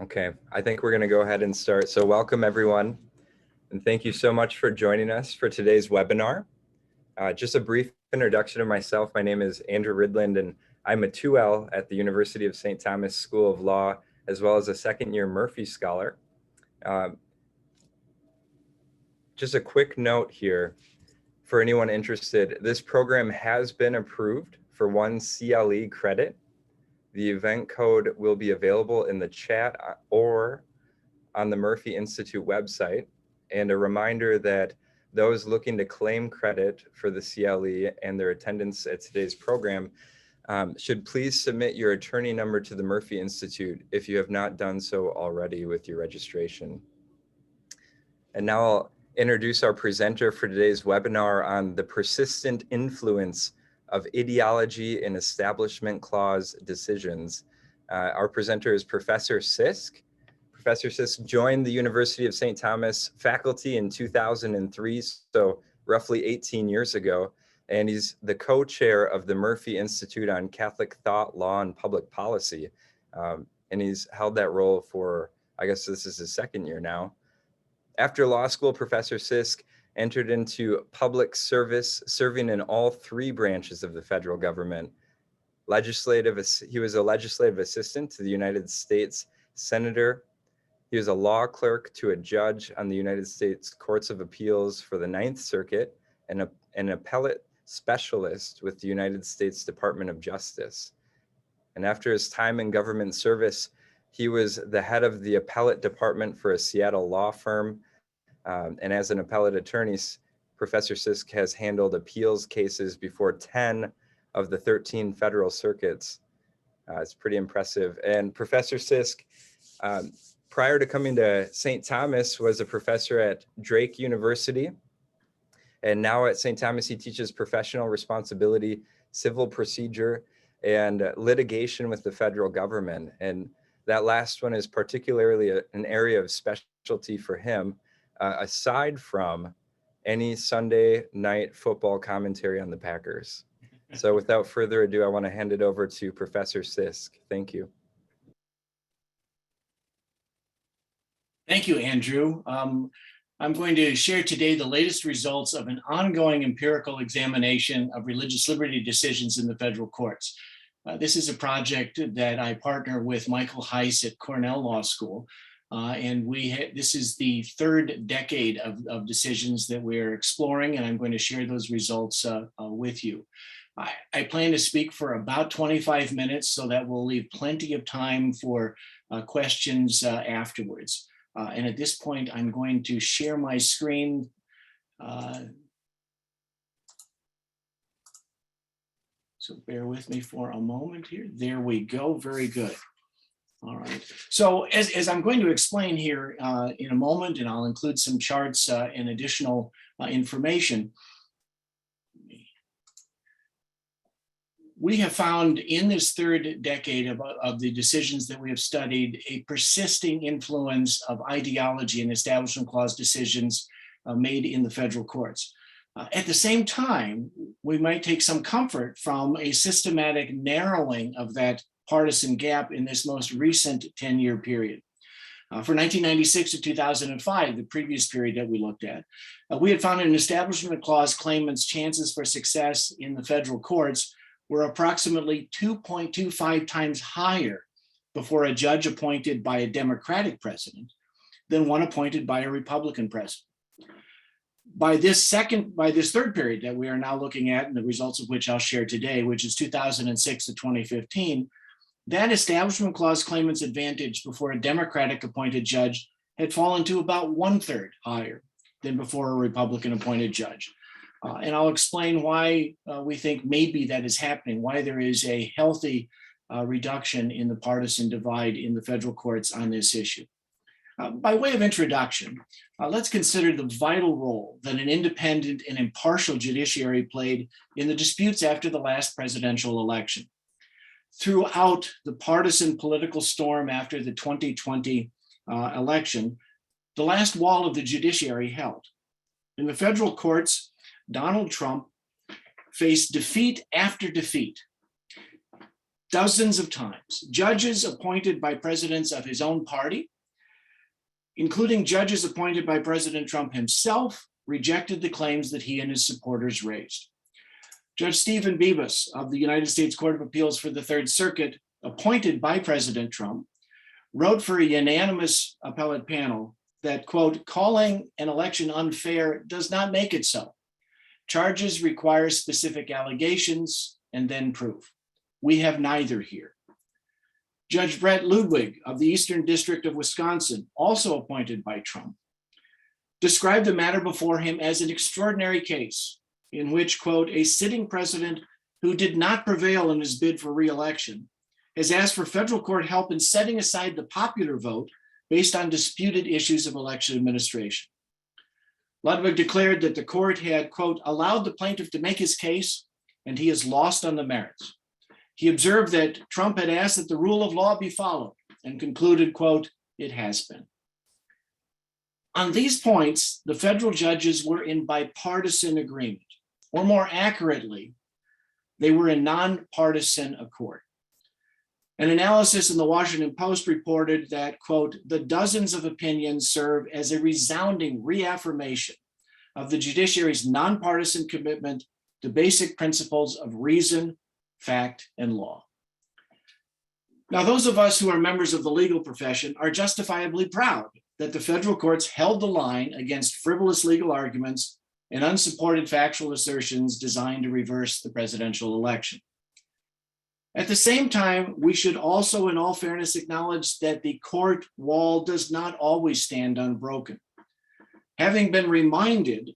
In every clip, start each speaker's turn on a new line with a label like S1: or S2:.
S1: Okay, I think we're going to go ahead and start. So welcome everyone, and thank you so much for joining us for today's webinar. Just a brief introduction of myself. My name is Andrew Ridland, and I'm a 2L at the University of St. Thomas School of Law, as well as a second-year Murphy Scholar. Just a quick note here for anyone interested. This program has been approved for 1 CLE credit. The event code will be available in the chat or on the Murphy Institute website. And a reminder that those looking to claim credit for the CLE and their attendance at today's program should please submit your attorney number to the Murphy Institute if you have not done so already with your registration. And now I'll introduce our presenter for today's webinar on the persistent influence of ideology in Establishment Clause decisions. Our presenter is Professor Sisk. Professor Sisk joined the University of St. Thomas faculty in 2003, so roughly 18 years ago, and he's the co-chair of the Murphy Institute on Catholic Thought, Law, and Public Policy. And he's held that role for, I guess this is his second year now. After law school, Professor Sisk entered into public service, serving in all 3 branches of the federal government. He was a legislative assistant to the United States Senator. He was a law clerk to a judge on the United States Courts of Appeals for the Ninth Circuit and an appellate specialist with the United States Department of Justice. And after his time in government service, he was the head of the appellate department for a Seattle law firm. And as an appellate attorney, Professor Sisk has handled appeals cases before 10 of the 13 federal circuits. It's pretty impressive. And Professor Sisk, prior to coming to St. Thomas, was a professor at Drake University. And now at St. Thomas, he teaches professional responsibility, civil procedure, and litigation with the federal government. And that last one is particularly an area of specialty for him, aside from any Sunday night football commentary on the Packers. So without further ado, I want to hand it over to Professor Sisk. Thank you.
S2: Thank you, Andrew. I'm going to share today the latest results of an ongoing empirical examination of religious liberty decisions in the federal courts. This is a project that I partner with Michael Heiss at Cornell Law School. And this is the 3rd decade of decisions that we're exploring, and I'm going to share those results with you. I plan to speak for about 25 minutes, so that will leave plenty of time for questions afterwards. And at this point, I'm going to share my screen. So bear with me for a moment here. There we go. Very good. All right. So as I'm going to explain here in a moment, and I'll include some charts and additional information, we have found in this 3rd decade of the decisions that we have studied a persisting influence of ideology in Establishment Clause decisions made in the federal courts. At the same time, we might take some comfort from a systematic narrowing of that partisan gap in this most recent 10-year period. For 1996 to 2005, the previous period that we looked at, we had found an Establishment Clause claimant's chances for success in the federal courts were approximately 2.25 times higher before a judge appointed by a Democratic president than one appointed by a Republican president. By this 3rd period that we are now looking at, and the results of which I'll share today, which is 2006 to 2015, that Establishment Clause claimant's advantage before a Democratic appointed judge had fallen to about 1/3 higher than before a Republican appointed judge. And I'll explain why we think maybe that is happening, why there is a healthy reduction in the partisan divide in the federal courts on this issue. By way of introduction, let's consider the vital role that an independent and impartial judiciary played in the disputes after the last presidential election. Throughout the partisan political storm after the 2020 election, the last wall of the judiciary held. In the federal courts, Donald Trump faced defeat after defeat. dozens of times. Judges appointed by presidents of his own party, including judges appointed by President Trump himself, rejected the claims that he and his supporters raised. Judge Stephen Bibas of the United States Court of Appeals for the Third Circuit, appointed by President Trump, wrote for a unanimous appellate panel that, quote, calling an election unfair does not make it so. Charges require specific allegations and then proof. We have neither here. Judge Brett Ludwig of the Eastern District of Wisconsin, also appointed by Trump, described the matter before him as an extraordinary case in which, quote, a sitting president who did not prevail in his bid for re-election has asked for federal court help in setting aside the popular vote based on disputed issues of election administration. Ludwig declared that the court had, quote, allowed the plaintiff to make his case and he has lost on the merits. He observed that Trump had asked that the rule of law be followed and concluded, quote, it has been. On these points, the federal judges were in bipartisan agreement, or more accurately, they were in nonpartisan accord. An analysis in the Washington Post reported that, quote, the dozens of opinions serve as a resounding reaffirmation of the judiciary's nonpartisan commitment to basic principles of reason, fact, and law. Now, those of us who are members of the legal profession are justifiably proud that the federal courts held the line against frivolous legal arguments and unsupported factual assertions designed to reverse the presidential election. At the same time, we should also, in all fairness, acknowledge that the court wall does not always stand unbroken. Having been reminded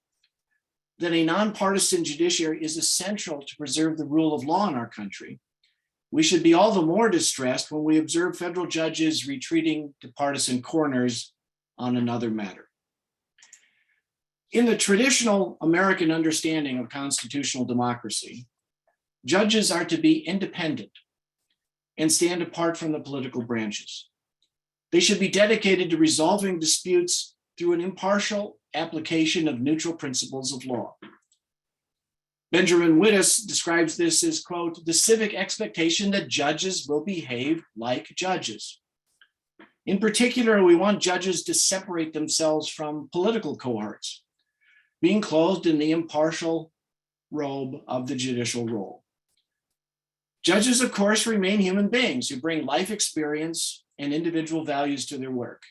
S2: that a nonpartisan judiciary is essential to preserve the rule of law in our country, we should be all the more distressed when we observe federal judges retreating to partisan corners on another matter. In the traditional American understanding of constitutional democracy, judges are to be independent and stand apart from the political branches. They should be dedicated to resolving disputes through an impartial application of neutral principles of law. Benjamin Wittes describes this as, quote, the civic expectation that judges will behave like judges. In particular, we want judges to separate themselves from political cohorts, being clothed in the impartial robe of the judicial role. Judges, of course, remain human beings who bring life experience and individual values to their work.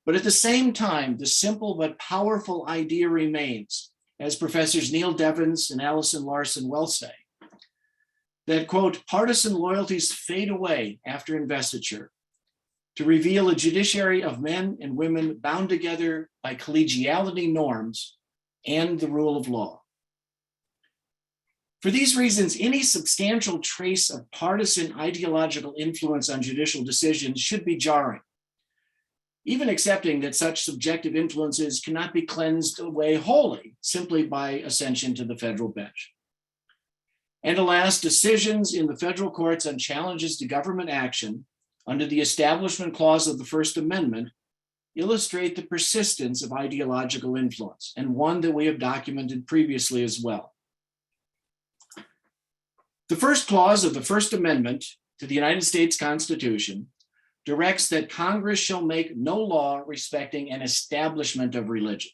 S2: But at the same time, the simple but powerful idea remains, as Professors Neil Devins and Allison Larson well say, that, quote, partisan loyalties fade away after investiture to reveal a judiciary of men and women bound together by collegiality norms and the rule of law. For these reasons, any substantial trace of partisan ideological influence on judicial decisions should be jarring, even accepting that such subjective influences cannot be cleansed away wholly simply by ascension to the federal bench. And alas, decisions in the federal courts on challenges to government action under the Establishment Clause of the First Amendment illustrate the persistence of ideological influence, and one that we have documented previously as well. The first clause of the First Amendment to the United States Constitution directs that Congress shall make no law respecting an establishment of religion.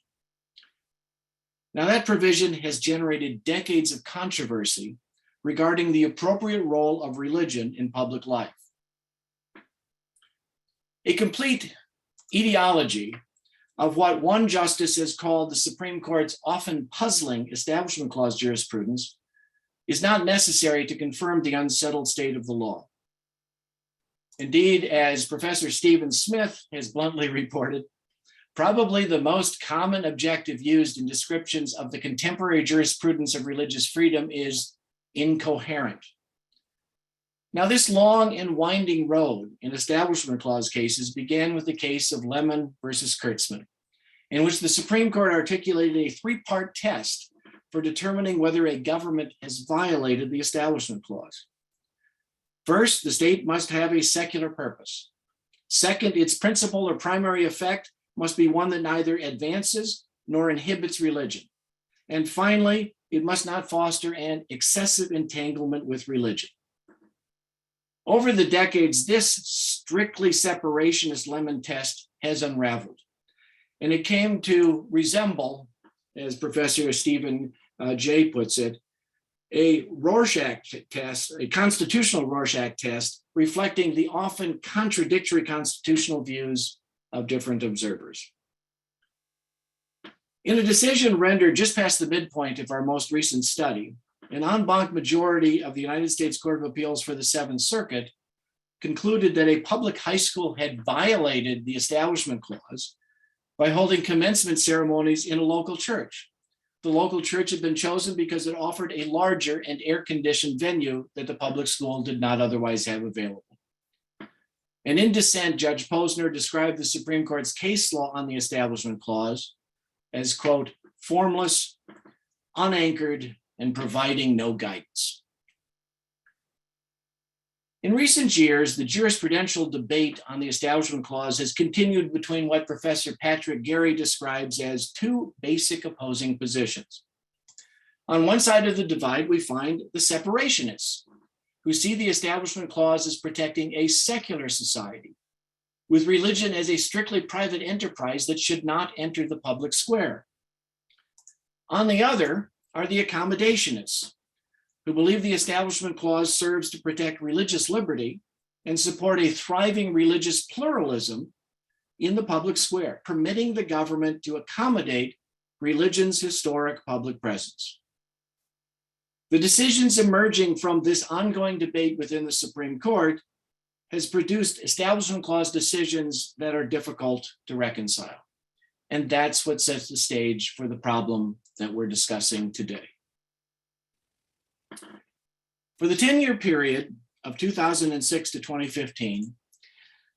S2: Now, that provision has generated decades of controversy regarding the appropriate role of religion in public life. A complete etiology of what one justice has called the Supreme Court's often puzzling Establishment Clause jurisprudence is not necessary to confirm the unsettled state of the law. Indeed, as Professor Stephen Smith has bluntly reported, probably the most common adjective used in descriptions of the contemporary jurisprudence of religious freedom is incoherent. Now, this long and winding road in Establishment Clause cases began with the case of Lemon versus Kurtzman, in which the Supreme Court articulated a three-part test for determining whether a government has violated the Establishment Clause. First, the state must have a secular purpose. Second, its principal or primary effect must be one that neither advances nor inhibits religion. And finally, it must not foster an excessive entanglement with religion. Over the decades, this strictly separationist lemon test has unraveled, and it came to resemble, as Professor Stephen Jay puts it, a Rorschach test, a constitutional Rorschach test, reflecting the often contradictory constitutional views of different observers. In a decision rendered just past the midpoint of our most recent study, an en banc majority of the United States Court of Appeals for the Seventh Circuit concluded that a public high school had violated the Establishment Clause by holding commencement ceremonies in a local church. The local church had been chosen because it offered a larger and air-conditioned venue that the public school did not otherwise have available. And in dissent, Judge Posner described the Supreme Court's case law on the Establishment Clause as, quote, formless, unanchored, and providing no guidance. In recent years, the jurisprudential debate on the Establishment Clause has continued between what Professor Patrick Gary describes as two basic opposing positions. On one side of the divide, we find the separationists, who see the Establishment Clause as protecting a secular society, with religion as a strictly private enterprise that should not enter the public square. On the other are the accommodationists, who believe the Establishment Clause serves to protect religious liberty and support a thriving religious pluralism in the public square, permitting the government to accommodate religion's historic public presence. The decisions emerging from this ongoing debate within the Supreme Court has produced Establishment Clause decisions that are difficult to reconcile. And that's what sets the stage for the problem that we're discussing today. For the 10-year period of 2006 to 2015,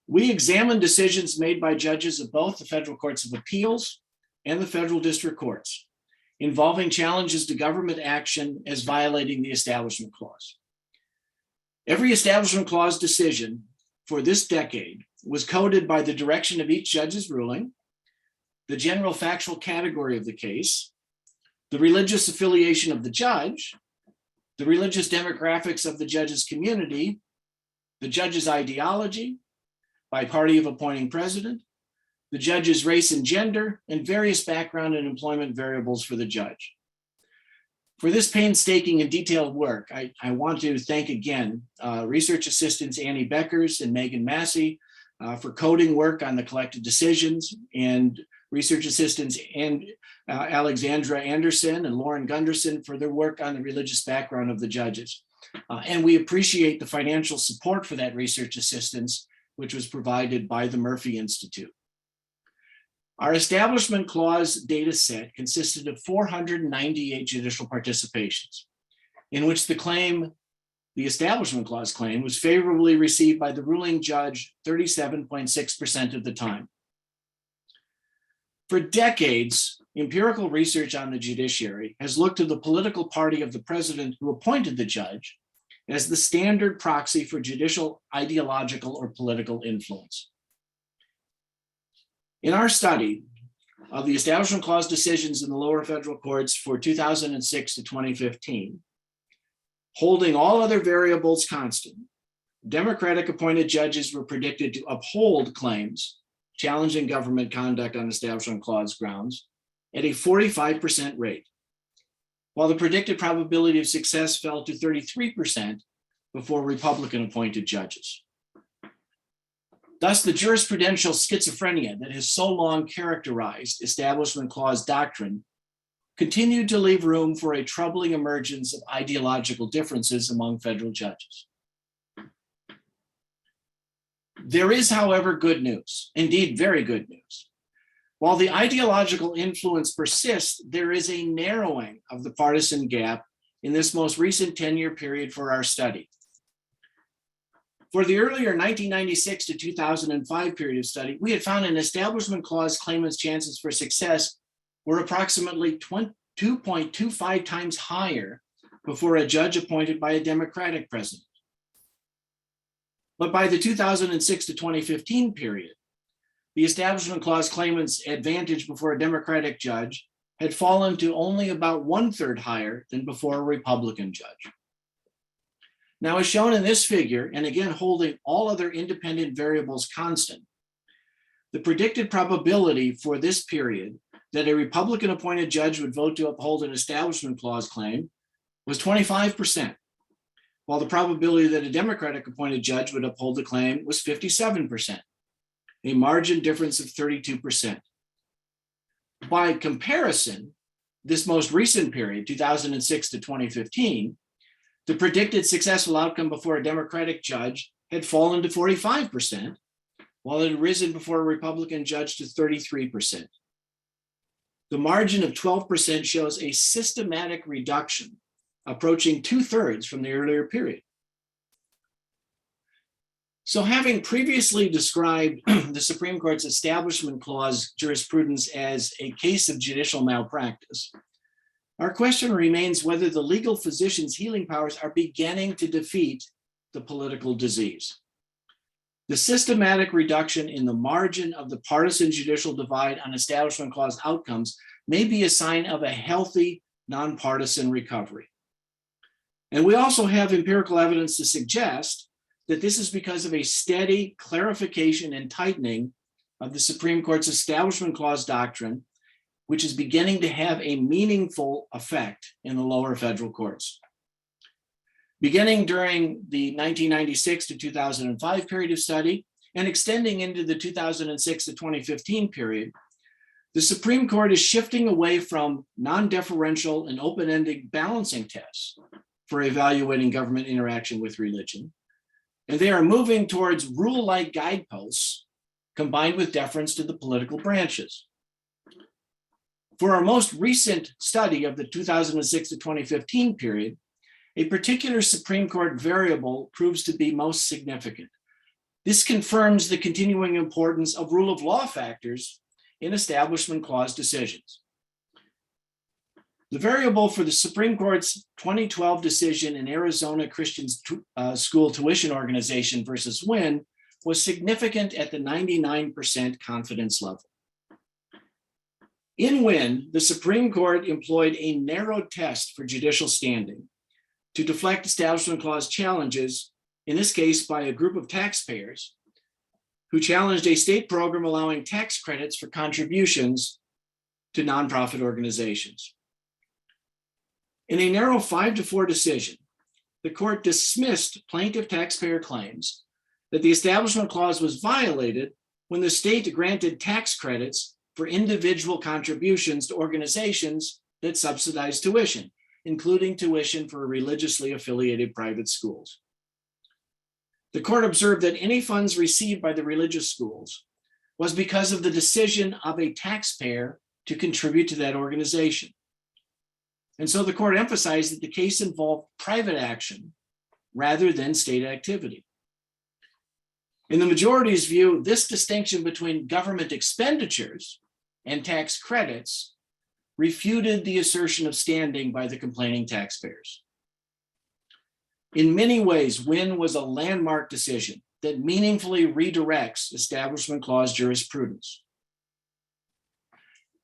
S2: we examined decisions made by judges of both the Federal Courts of Appeals and the Federal District Courts involving challenges to government action as violating the Establishment Clause. Every Establishment Clause decision for this decade was coded by the direction of each judge's ruling, the general factual category of the case, the religious affiliation of the judge, the religious demographics of the judge's community, the judge's ideology, by party of appointing president, the judge's race and gender, and various background and employment variables for the judge. For this painstaking and detailed work, I want to thank again research assistants Annie Beckers and Megan Massey for coding work on the collected decisions, and research assistants and Alexandra Anderson and Lauren Gunderson for their work on the religious background of the judges. And we appreciate the financial support for that research assistance, which was provided by the Murphy Institute. Our Establishment Clause data set consisted of 498 judicial participations, in which the Establishment Clause claim was favorably received by the ruling judge 37.6% of the time. For decades, empirical research on the judiciary has looked to the political party of the president who appointed the judge as the standard proxy for judicial ideological or political influence. In our study of the Establishment Clause decisions in the lower federal courts for 2006 to 2015, holding all other variables constant, Democratic appointed judges were predicted to uphold claims challenging government conduct on Establishment Clause grounds at a 45% rate, while the predicted probability of success fell to 33% before Republican appointed judges. Thus, the jurisprudential schizophrenia that has so long characterized Establishment Clause doctrine continued to leave room for a troubling emergence of ideological differences among federal judges. There is, however, good news, indeed very good news. While the ideological influence persists, there is a narrowing of the partisan gap in this most recent 10-year period for our study. For the earlier 1996 to 2005 period of study, we had found an Establishment Clause claimant's chances for success were approximately 2.25 times higher before a judge appointed by a Democratic president. But by the 2006 to 2015 period, the Establishment Clause claimant's advantage before a Democratic judge had fallen to only about 1/3 higher than before a Republican judge. Now, as shown in this figure, and again holding all other independent variables constant, the predicted probability for this period that a Republican appointed judge would vote to uphold an Establishment Clause claim was 25%, while the probability that a Democratic appointed judge would uphold the claim was 57%, a margin difference of 32%. By comparison, this most recent period, 2006 to 2015, the predicted successful outcome before a Democratic judge had fallen to 45%, while it had risen before a Republican judge to 33%. The margin of 12% shows a systematic reduction, approaching 2/3 from the earlier period. So, having previously described the Supreme Court's Establishment Clause jurisprudence as a case of judicial malpractice, our question remains whether the legal physician's healing powers are beginning to defeat the political disease. The systematic reduction in the margin of the partisan judicial divide on Establishment Clause outcomes may be a sign of a healthy, nonpartisan recovery. And we also have empirical evidence to suggest that this is because of a steady clarification and tightening of the Supreme Court's Establishment Clause doctrine, which is beginning to have a meaningful effect in the lower federal courts. Beginning during the 1996 to 2005 period of study and extending into the 2006 to 2015 period, the Supreme Court is shifting away from non-deferential and open-ended balancing tests for evaluating government interaction with religion, and they are moving towards rule-like guideposts combined with deference to the political branches. For our most recent study of the 2006 to 2015 period, a particular Supreme Court variable proves to be most significant. This confirms the continuing importance of rule of law factors in Establishment Clause decisions. The variable for the Supreme Court's 2012 decision in Arizona Christian School Tuition Organization versus Winn was significant at the 99% confidence level. In Winn, the Supreme Court employed a narrow test for judicial standing to deflect Establishment Clause challenges, in this case by a group of taxpayers who challenged a state program allowing tax credits for contributions to nonprofit organizations. In a narrow 5-4 decision, the court dismissed plaintiff taxpayer claims that the Establishment Clause was violated when the state granted tax credits for individual contributions to organizations that subsidize tuition, including tuition for religiously affiliated private schools. The court observed that any funds received by the religious schools was because of the decision of a taxpayer to contribute to that organization. And so the court emphasized that the case involved private action rather than state activity. In the majority's view, this distinction between government expenditures and tax credits refuted the assertion of standing by the complaining taxpayers. In many ways, Winn was a landmark decision that meaningfully redirects Establishment Clause jurisprudence.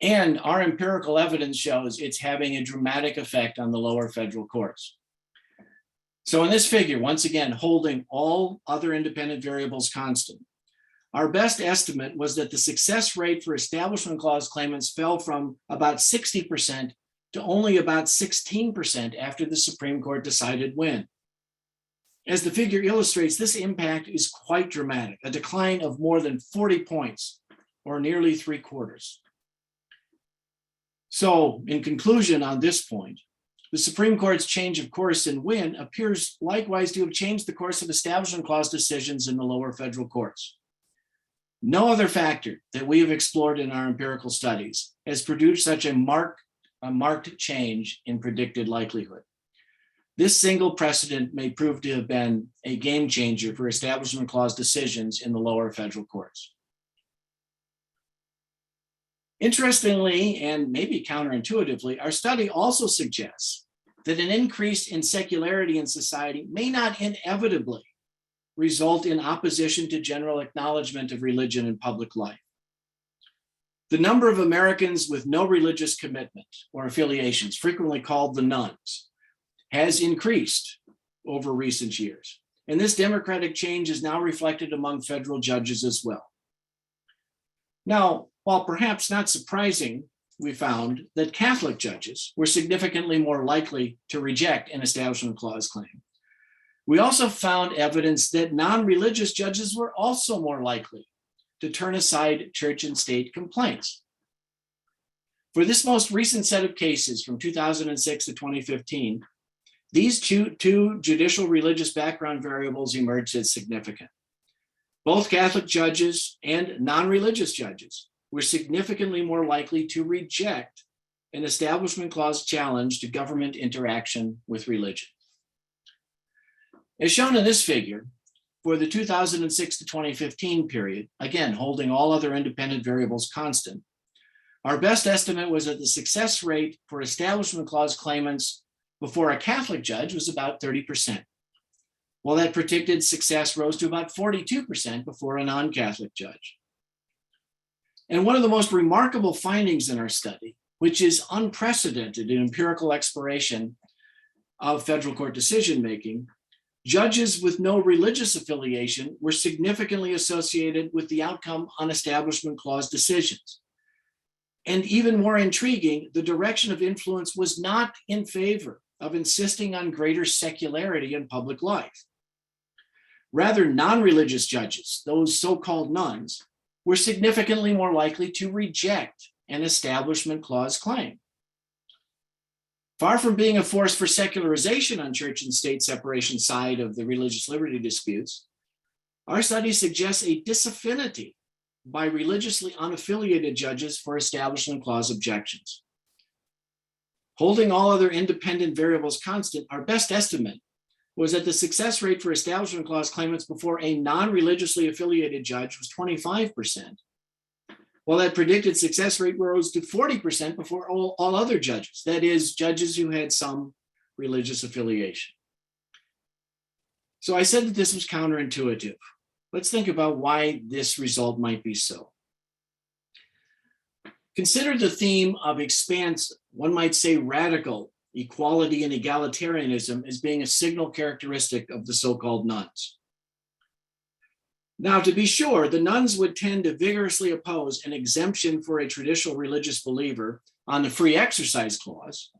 S2: And our empirical evidence shows it's having a dramatic effect on the lower federal courts. So in this figure, once again, holding all other independent variables constant, our best estimate was that the success rate for Establishment Clause claimants fell from about 60% to only about 16% after the Supreme Court decided Winn. As the figure illustrates, this impact is quite dramatic, a decline of more than 40 points, or nearly 3/4. So, in conclusion on this point, the Supreme Court's change of course in Winn appears likewise to have changed the course of Establishment Clause decisions in the lower federal courts. No other factor that we have explored in our empirical studies has produced such a marked change in predicted likelihood. This single precedent may prove to have been a game changer for Establishment Clause decisions in the lower federal courts. Interestingly, and maybe counterintuitively, our study also suggests that an increase in secularity in society may not inevitably result in opposition to general acknowledgement of religion in public life. The number of Americans with no religious commitment or affiliations, frequently called the nones, has increased over recent years. And this democratic change is now reflected among federal judges as well. Now, while perhaps not surprising, we found that Catholic judges were significantly more likely to reject an Establishment Clause claim. We also found evidence that non-religious judges were also more likely to turn aside church and state complaints. For this most recent set of cases from 2006 to 2015, these two judicial religious background variables emerged as significant. Both Catholic judges and non-religious judges were significantly more likely to reject an Establishment Clause challenge to government interaction with religion. As shown in this figure, for the 2006 to 2015 period, again, holding all other independent variables constant, our best estimate was that the success rate for Establishment Clause claimants before a Catholic judge was about 30%, while that predicted success rose to about 42% before a non-Catholic judge. And one of the most remarkable findings in our study, which is unprecedented in empirical exploration of federal court decision-making, judges with no religious affiliation were significantly associated with the outcome on Establishment Clause decisions. And even more intriguing, the direction of influence was not in favor of insisting on greater secularity in public life. Rather, non-religious judges, those so-called nuns, were significantly more likely to reject an Establishment Clause claim. Far from being a force for secularization on church and state separation side of the religious liberty disputes, our study suggests a disaffinity by religiously unaffiliated judges for Establishment Clause objections. Holding all other independent variables constant, our best estimate was that the success rate for Establishment Clause claimants before a non-religiously affiliated judge was 25%, while that predicted success rate rose to 40% before all other judges, that is, judges who had some religious affiliation. So I said that this was counterintuitive. Let's think about why this result might be so. Consider the theme of expansive, one might say radical, equality and egalitarianism as being a signal characteristic of the so-called nuns. Now, to be sure, the nuns would tend to vigorously oppose an exemption for a traditional religious believer on the Free Exercise Clause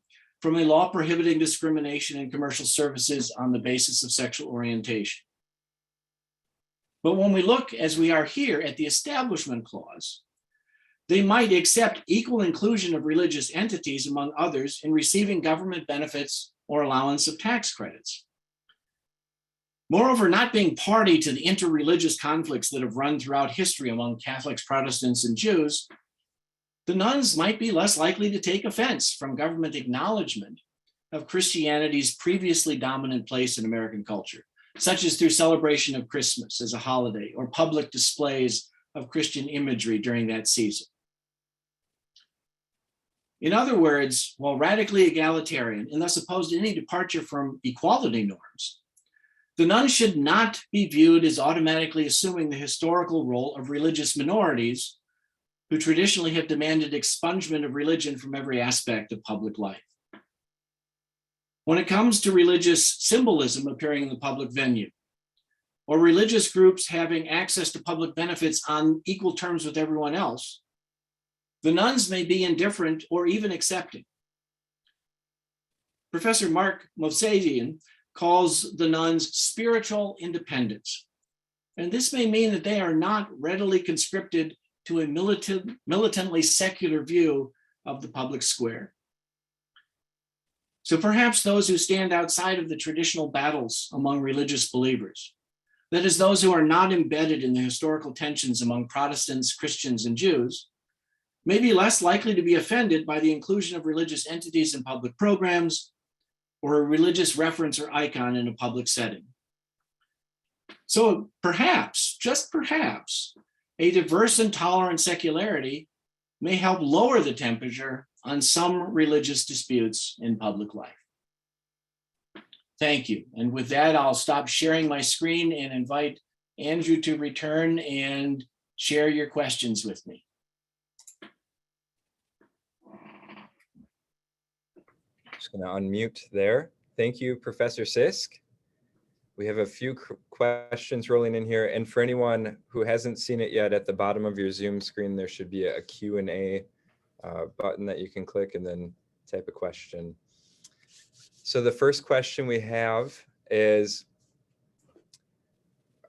S2: from a law prohibiting discrimination in commercial services on the basis of sexual orientation. But when we look, as we are here, at the Establishment Clause, they might accept equal inclusion of religious entities, among others, in receiving government benefits or allowance of tax credits. Moreover, not being party to the interreligious conflicts that have run throughout history among Catholics, Protestants, and Jews, the nuns might be less likely to take offense from government acknowledgement of Christianity's previously dominant place in American culture, such as through celebration of Christmas as a holiday or public displays of Christian imagery during that season. In other words, while radically egalitarian and thus opposed to any departure from equality norms, the nuns should not be viewed as automatically assuming the historical role of religious minorities who traditionally have demanded expungement of religion from every aspect of public life. When it comes to religious symbolism appearing in the public venue, or religious groups having access to public benefits on equal terms with everyone else, the nuns may be indifferent or even accepting. Professor Mark Mosadian calls the nuns spiritual independents. And this may mean that they are not readily conscripted to a militantly secular view of the public square. So perhaps those who stand outside of the traditional battles among religious believers, that is, those who are not embedded in the historical tensions among Protestants, Christians, and Jews, may be less likely to be offended by the inclusion of religious entities in public programs or a religious reference or icon in a public setting. So perhaps, just perhaps, a diverse and tolerant secularity may help lower the temperature on some religious disputes in public life. Thank you. And with that, I'll stop sharing my screen and invite Andrew to return and share your questions with me.
S1: Just going to unmute there. Thank you, Professor Sisk. We have a few questions rolling in here. And for anyone who hasn't seen it yet, at the bottom of your Zoom screen, there should be a Q&A button that you can click and then type a question. So the first question we have is,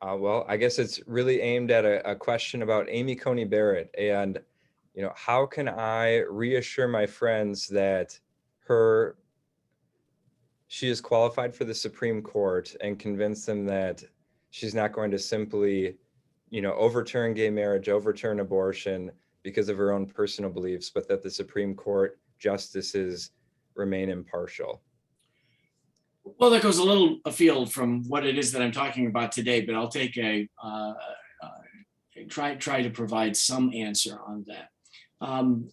S1: well, I guess it's really aimed at a question about Amy Coney Barrett. And, how can I reassure my friends that she is qualified for the Supreme Court and convince them that she's not going to simply, overturn gay marriage, overturn abortion because of her own personal beliefs, but that the Supreme Court justices remain impartial?
S2: Well, that goes a little afield from what it is that I'm talking about today, but I'll take try to provide some answer on that.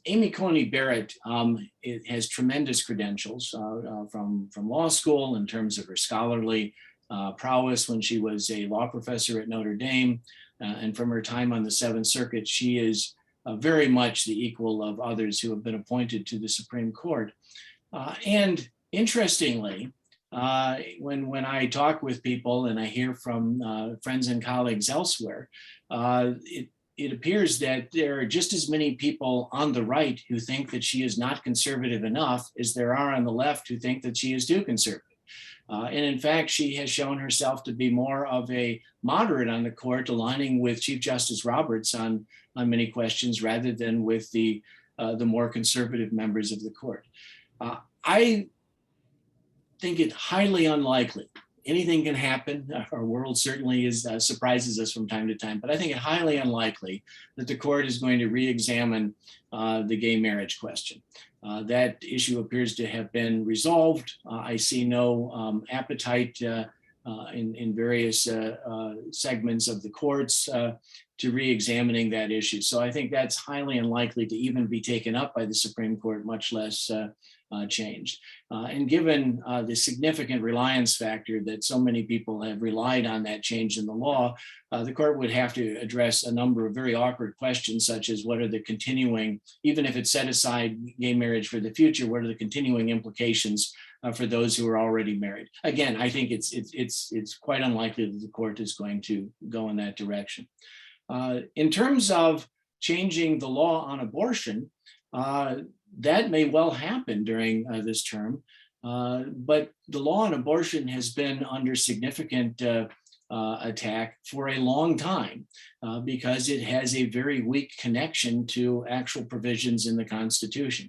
S2: Amy Coney Barrett has tremendous credentials from law school in terms of her scholarly prowess when she was a law professor at Notre Dame, and from her time on the Seventh Circuit, she is very much the equal of others who have been appointed to the Supreme Court. And interestingly, when I talk with people and I hear from friends and colleagues elsewhere, it appears that there are just as many people on the right who think that she is not conservative enough as there are on the left who think that she is too conservative. And in fact, she has shown herself to be more of a moderate on the court, aligning with Chief Justice Roberts on many questions rather than with the more conservative members of the court. I think it highly unlikely. Anything can happen. Our world certainly surprises us from time to time, but I think it highly unlikely that the court is going to re-examine the gay marriage question. That issue appears to have been resolved. I see no appetite in various segments of the courts to re-examining that issue. So I think that's highly unlikely to even be taken up by the Supreme Court, much less changed. And given the significant reliance factor that so many people have relied on that change in the law, the court would have to address a number of very awkward questions, such as what are the continuing, even if it set aside gay marriage for the future, what are the continuing implications for those who are already married? Again, I think it's quite unlikely that the court is going to go in that direction. In terms of changing the law on abortion, that may well happen during this term, but the law on abortion has been under significant attack for a long time because it has a very weak connection to actual provisions in the Constitution.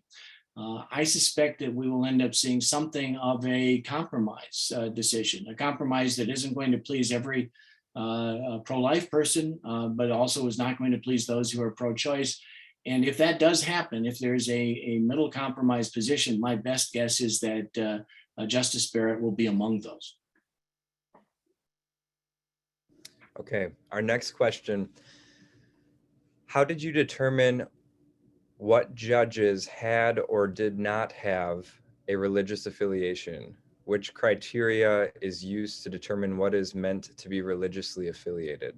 S2: I suspect that we will end up seeing something of a compromise decision, a compromise that isn't going to please every pro-life person, but also is not going to please those who are pro-choice. And if that does happen, if there's a middle compromise position, my best guess is that Justice Barrett will be among those.
S1: Okay, our next question. How did you determine what judges had or did not have a religious affiliation? Which criteria is used to determine what is meant to be religiously affiliated?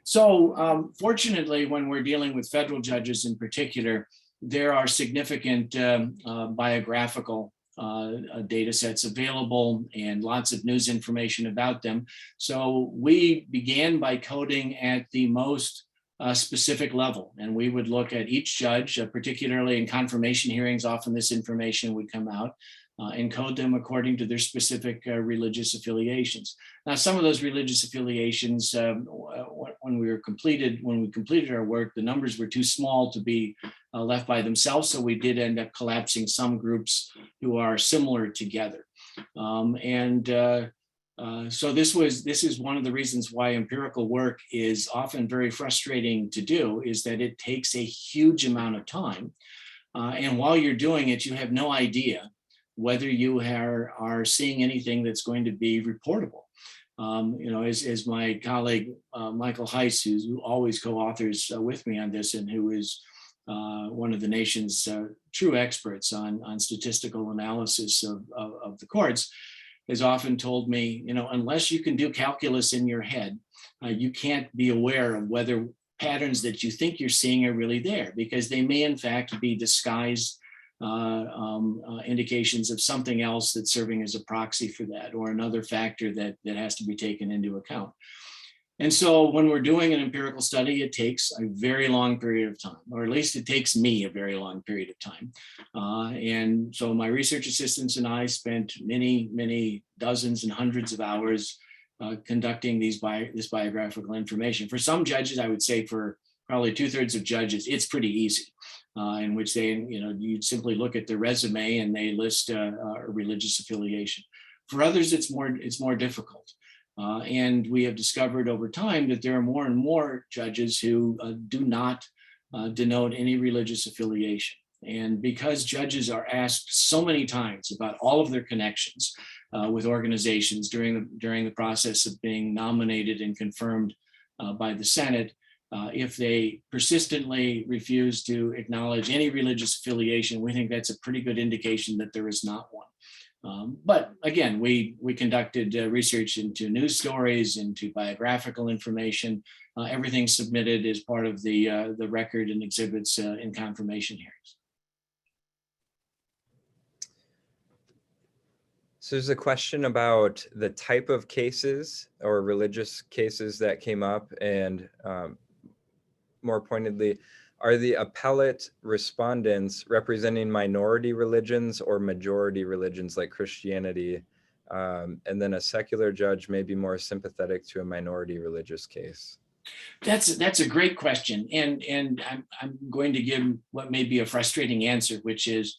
S2: So fortunately, when we're dealing with federal judges in particular, there are significant biographical data sets available and lots of news information about them. So we began by coding at the most specific level, and we would look at each judge, particularly in confirmation hearings. Often this information would come out, and code them according to their specific religious affiliations. Now, some of those religious affiliations, when we completed our work, the numbers were too small to be left by themselves. So we did end up collapsing some groups who are similar together. So this is one of the reasons why empirical work is often very frustrating to do, is that it takes a huge amount of time. And while you're doing it, you have no idea whether you are seeing anything that's going to be reportable. As my colleague, Michael Heiss, who always co-authors with me on this and who is one of the nation's true experts on statistical analysis of the courts, has often told me, unless you can do calculus in your head, you can't be aware of whether patterns that you think you're seeing are really there, because they may in fact be disguised indications of something else that's serving as a proxy for that, or another factor that has to be taken into account. And so when we're doing an empirical study, it takes a very long period of time, or at least it takes me a very long period of time. And so my research assistants and I spent many dozens and hundreds of hours conducting this biographical information. For some judges, I would say for probably 2/3 of judges, it's pretty easy, in which you simply look at their resume and they list a religious affiliation. For others, it's more difficult. And we have discovered over time that there are more and more judges who do not denote any religious affiliation. And because judges are asked so many times about all of their connections with organizations during the process of being nominated and confirmed by the Senate, if they persistently refuse to acknowledge any religious affiliation, we think that's a pretty good indication that there is not one. But again, we conducted research into news stories, into biographical information, everything submitted as part of the record and exhibits in confirmation hearings.
S1: So there's a question about the type of cases or religious cases that came up, and more pointedly, are the appellate respondents representing minority religions or majority religions like Christianity? And then a secular judge may be more sympathetic to a minority religious case.
S2: That's a great question. And I'm going to give what may be a frustrating answer, which is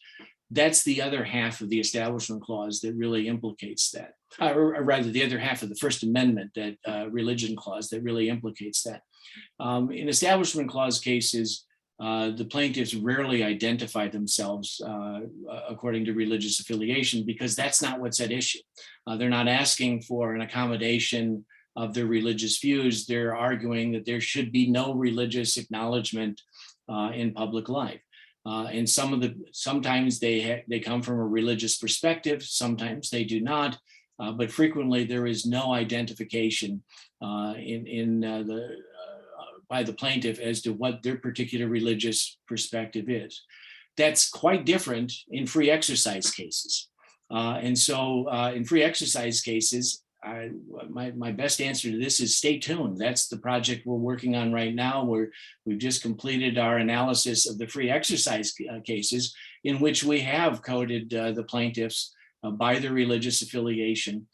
S2: that's the other half of the Establishment Clause that really implicates that, or rather the other half of the First Amendment, that religion clause that really implicates that. In Establishment Clause cases, the plaintiffs rarely identify themselves according to religious affiliation, because that's not what's at issue. They're not asking for an accommodation of their religious views. They're arguing that there should be no religious acknowledgement in public life. And sometimes they come from a religious perspective, sometimes they do not, but frequently there is no identification by the plaintiff as to what their particular religious perspective is. That's quite different in free exercise cases. And so in free exercise cases, my best answer to this is stay tuned. That's the project we're working on right now, where we've just completed our analysis of the free exercise cases, in which we have coded the plaintiffs by their religious affiliation.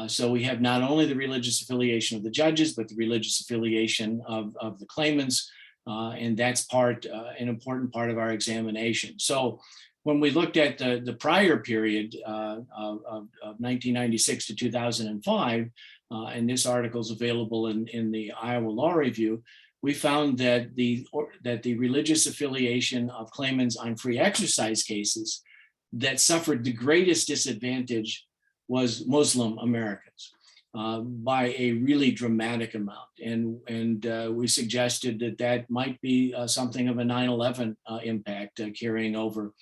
S2: So we have not only the religious affiliation of the judges, but the religious affiliation of the claimants. And that's an important part of our examination. So when we looked at the prior period of 1996 to 2005, and this article is available in the Iowa Law Review, we found that the religious affiliation of claimants on free exercise cases that suffered the greatest disadvantage was Muslim Americans by a really dramatic amount. And we suggested that might be something of a 9/11 impact carrying over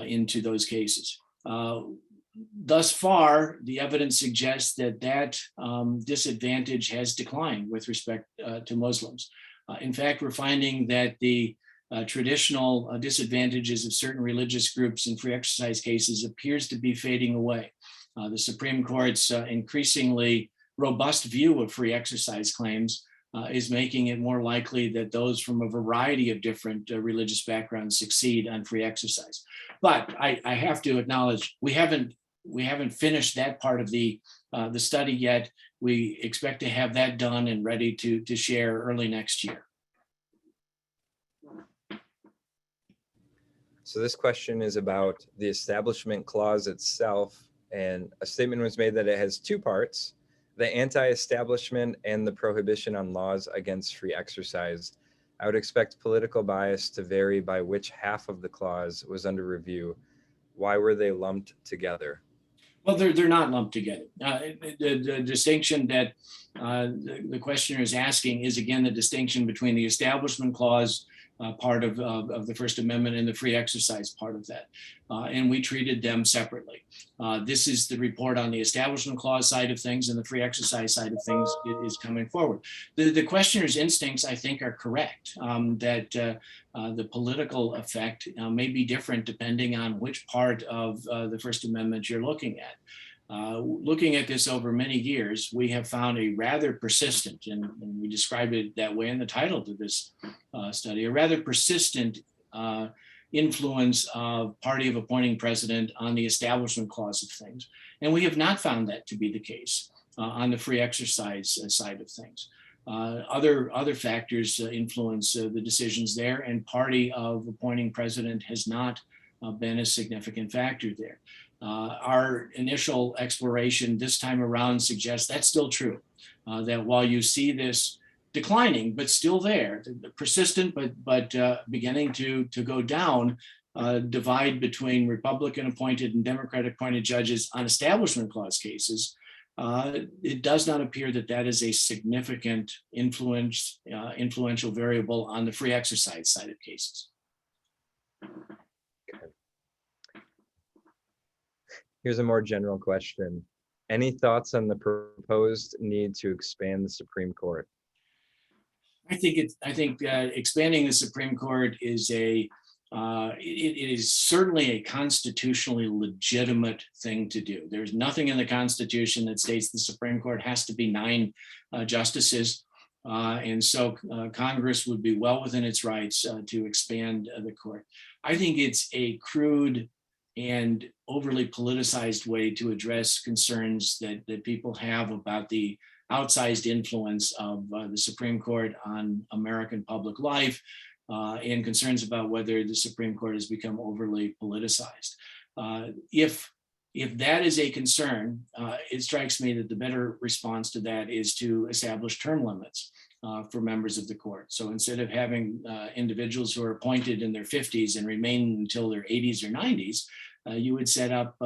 S2: into those cases. Thus far, the evidence suggests that disadvantage has declined with respect to Muslims. In fact, we're finding that the traditional disadvantages of certain religious groups in free exercise cases appears to be fading away. The Supreme Court's increasingly robust view of free exercise claims is making it more likely that those from a variety of different religious backgrounds succeed on free exercise. But I have to acknowledge we haven't finished that part of the study yet. We expect to have that done and ready to share early next year.
S1: So this question is about the Establishment Clause itself, and a statement was made that it has two parts: the anti-establishment and the prohibition on laws against free exercise. I would expect political bias to vary by which half of the clause was under review. Why were they lumped together?
S2: Well, they're not lumped together. The distinction that the questioner is asking is, again, the distinction between the Establishment Clause part of the First Amendment and the free exercise part of that. And we treated them separately. This is the report on the Establishment Clause side of things, and the free exercise side of things is coming forward. The questioner's instincts, I think, are correct, that the political effect may be different depending on which part of the First Amendment you're looking at. Looking at this over many years, we have found a rather persistent, and we described it that way in the title to this study, a rather persistent influence of party of appointing president on the Establishment Clause of things. And we have not found that to be the case on the free exercise side of things. Other factors influence the decisions there, and party of appointing president has not been a significant factor there. Our initial exploration this time around suggests that's still true, that while you see this declining, but still there, persistent, but beginning to go down, divide between Republican appointed and Democratic appointed judges on Establishment Clause cases, it does not appear that that is a significant influential variable on the free exercise side of cases.
S1: Here's a more general question. Any thoughts on the proposed need to expand the Supreme Court?
S2: I think expanding the Supreme Court is it is certainly a constitutionally legitimate thing to do. There's nothing in the Constitution that states the Supreme Court has to be 9 justices. And so Congress would be well within its rights to expand the court. I think it's a crude and overly politicized way to address concerns that people have about the outsized influence of the Supreme Court on American public life, and concerns about whether the Supreme Court has become overly politicized. If that is a concern, it strikes me that the better response to that is to establish term limits for members of the court. So instead of having individuals who are appointed in their 50s and remain until their 80s or 90s, you would set up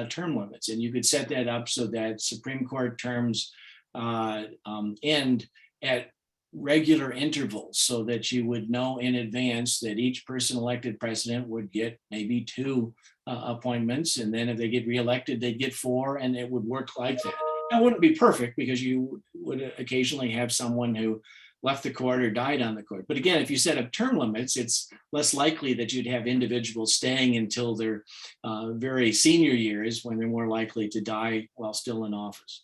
S2: term limits, and you could set that up so that Supreme Court terms end at regular intervals, so that you would know in advance that each person elected president would get maybe 2 appointments, and then if they get reelected, they'd get 4, and it would work like that. That wouldn't be perfect, because you would occasionally have someone who left the court or died on the court. But again, if you set up term limits, it's less likely that you'd have individuals staying until their very senior years, when they're more likely to die while still in office.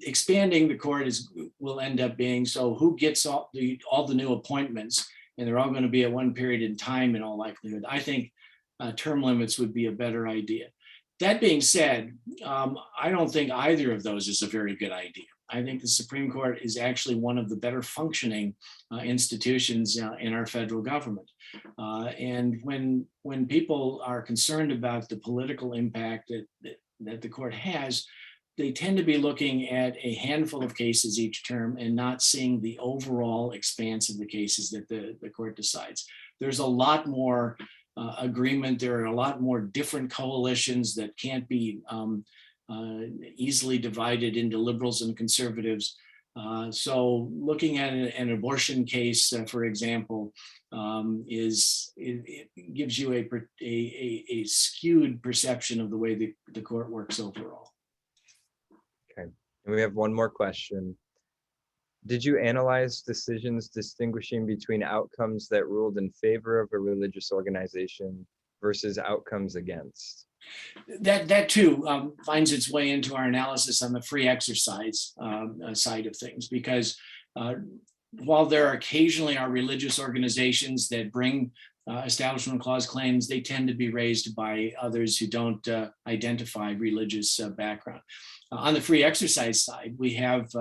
S2: Expanding the court will end up being, so who gets all the new appointments, and they're all going to be at one period in time in all likelihood. I think term limits would be a better idea. That being said, I don't think either of those is a very good idea. I think the Supreme Court is actually one of the better functioning institutions in our federal government. And when people are concerned about the political impact that the court has, they tend to be looking at a handful of cases each term and not seeing the overall expanse of the cases that the court decides. There's a lot more agreement. There are a lot more different coalitions that can't be easily divided into liberals and conservatives. So looking at an abortion case, for example, it gives you a skewed perception of the way the court works overall.
S1: Okay, and we have one more question. Did you analyze decisions distinguishing between outcomes that ruled in favor of a religious organization versus outcomes against?
S2: That too finds its way into our analysis on the free exercise side of things, because while there occasionally are religious organizations that bring Establishment Clause claims, they tend to be raised by others who don't identify religious background. On the free exercise side, we have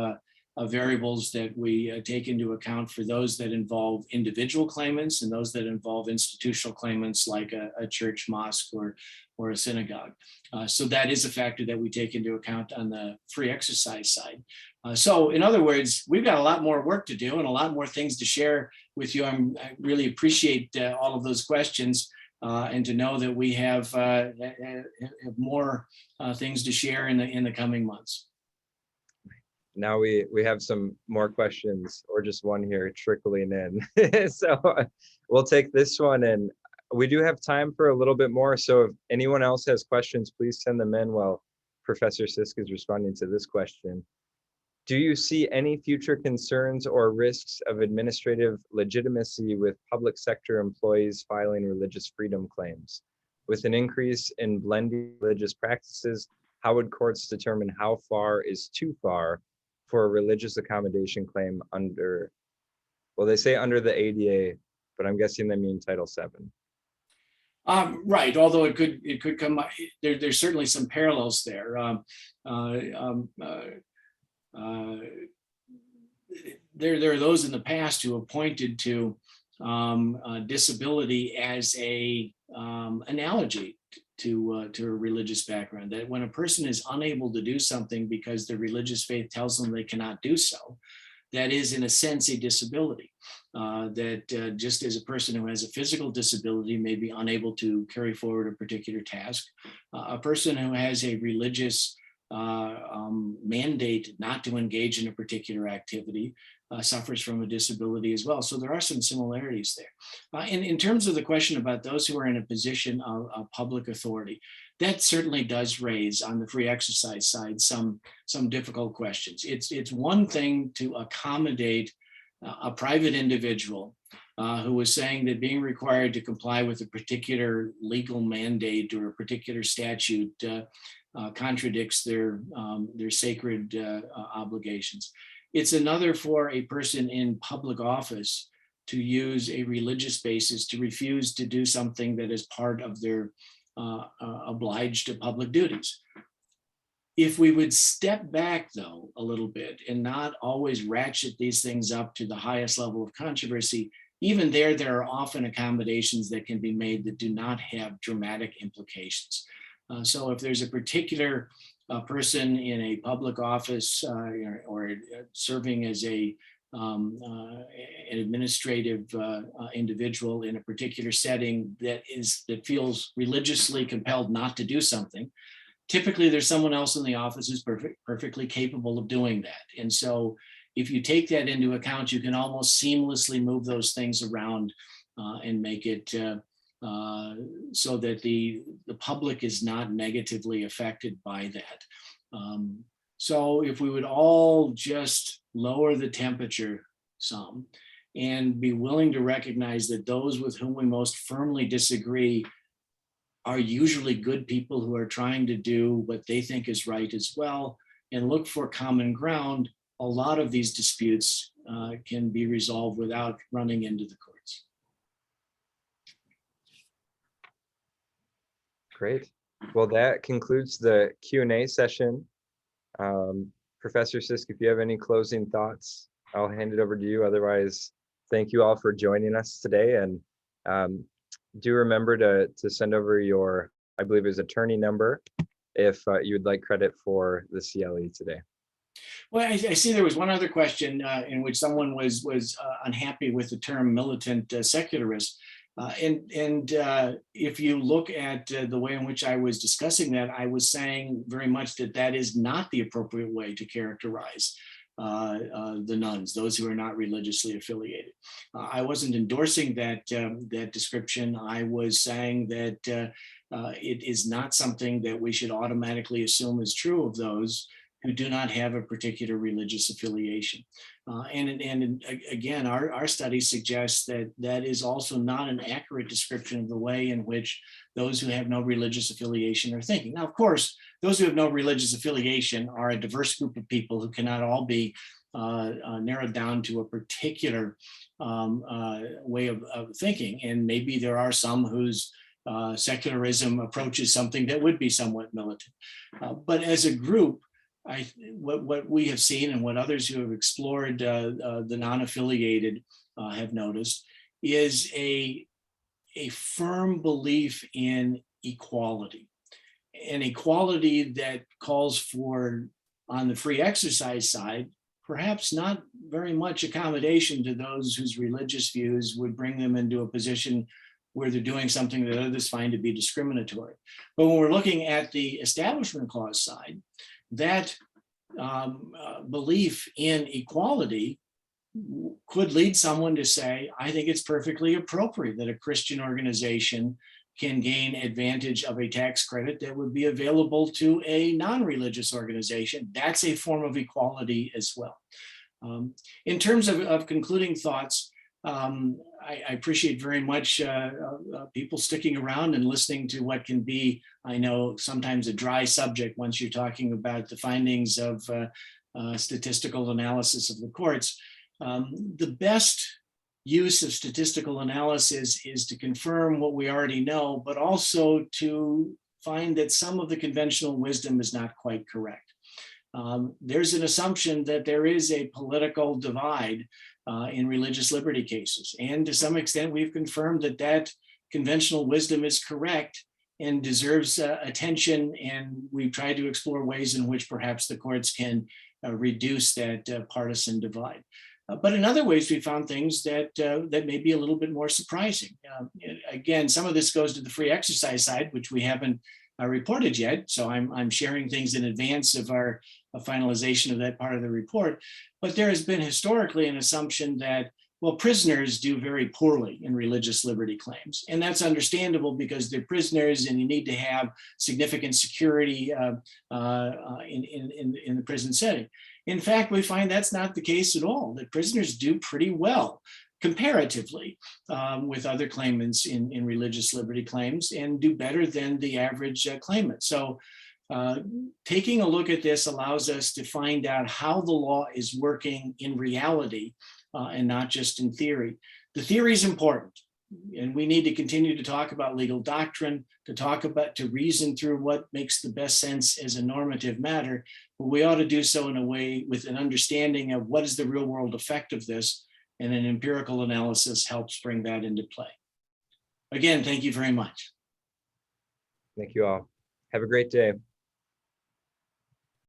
S2: variables that we take into account for those that involve individual claimants and those that involve institutional claimants, like a church, mosque, or a synagogue. So that is a factor that we take into account on the free exercise side. So in other words, we've got a lot more work to do and a lot more things to share with you. I really appreciate all of those questions, and to know that we have more things to share in the coming months.
S1: now we have some more questions, or just one here trickling in. So we'll take this one, and we do have time for a little bit more. So if anyone else has questions, please send them in while Professor Sisk is responding to this question. Do you see any future concerns or risks of administrative legitimacy with public sector employees filing religious freedom claims? With an increase in blending religious practices, how would courts determine how far is too far for a religious accommodation claim under, well, they say under the ADA, but I'm guessing they mean Title VII.
S2: Right, although it could come, there's certainly some parallels there. There are those in the past who have pointed to disability as a analogy to a religious background, that when a person is unable to do something because their religious faith tells them they cannot do so, that is in a sense a disability. That just as a person who has a physical disability may be unable to carry forward a particular task, a person who has a religious mandate not to engage in a particular activity suffers from a disability as well. So there are some similarities there. In terms of the question about those who are in a position of public authority, that certainly does raise on the free exercise side some difficult questions. It's one thing to accommodate a private individual who was saying that being required to comply with a particular legal mandate or a particular statute contradicts their sacred obligations. It's another for a person in public office to use a religious basis to refuse to do something that is part of their obliged public duties. If we would step back, though, a little bit and not always ratchet these things up to the highest level of controversy, even there are often accommodations that can be made that do not have dramatic implications. So if there's a particular person in a public office or serving as an administrative individual in a particular setting that feels religiously compelled not to do something, typically there's someone else in the office who's perfectly capable of doing that. And so if you take that into account, you can almost seamlessly move those things around and make it so that the public is not negatively affected by that. So if we would all just lower the temperature some and be willing to recognize that those with whom we most firmly disagree are usually good people who are trying to do what they think is right as well, and look for common ground, a lot of these disputes can be resolved without running into the courts.
S1: Great. Well, that concludes the Q&A session. Professor Sisk, if you have any closing thoughts, I'll hand it over to you. Otherwise, thank you all for joining us today. And do remember to send over your, I believe it was attorney number, if you would like credit for the CLE today.
S2: Well, I see there was one other question in which someone was unhappy with the term militant secularist. And if you look at the way in which I was discussing that, I was saying very much that is not the appropriate way to characterize the nuns, those who are not religiously affiliated. I wasn't endorsing that description. I was saying that it is not something that we should automatically assume is true of those who do not have a particular religious affiliation. And again, our study suggests that is also not an accurate description of the way in which those who have no religious affiliation are thinking. Now, of course, those who have no religious affiliation are a diverse group of people who cannot all be narrowed down to a particular way of thinking. And maybe there are some whose secularism approaches something that would be somewhat militant. But as a group, what we have seen and what others who have explored the non-affiliated have noticed is a firm belief in equality, an equality that calls for, on the free exercise side, perhaps not very much accommodation to those whose religious views would bring them into a position where they're doing something that others find to be discriminatory. But when we're looking at the Establishment Clause side, that belief in equality could lead someone to say, I think it's perfectly appropriate that a Christian organization can gain advantage of a tax credit that would be available to a non-religious organization. That's a form of equality as well. In terms of concluding thoughts, I appreciate very much people sticking around and listening to what can be, I know, sometimes a dry subject once you're talking about the findings of statistical analysis of the courts. The best use of statistical analysis is to confirm what we already know, but also to find that some of the conventional wisdom is not quite correct. There's an assumption that there is a political divide in religious liberty cases. And to some extent, we've confirmed that that conventional wisdom is correct and deserves attention. And we've tried to explore ways in which perhaps the courts can reduce that partisan divide. But in other ways, we found things that that may be a little bit more surprising. Again, some of this goes to the free exercise side, which we haven't reported yet. So I'm sharing things in advance of our finalization of that part of the report. But there has been historically an assumption that, well, prisoners do very poorly in religious liberty claims. And that's understandable because they're prisoners and you need to have significant security in the prison setting. In fact, we find that's not the case at all, that prisoners do pretty well comparatively with other claimants in religious liberty claims and do better than the average claimant. So taking a look at this allows us to find out how the law is working in reality and not just in theory. The theory is important, and we need to continue to talk about legal doctrine, to reason through what makes the best sense as a normative matter, but we ought to do so in a way with an understanding of what is the real world effect of this, and an empirical analysis helps bring that into play. Again, thank you very much.
S1: Thank you all. Have a great day.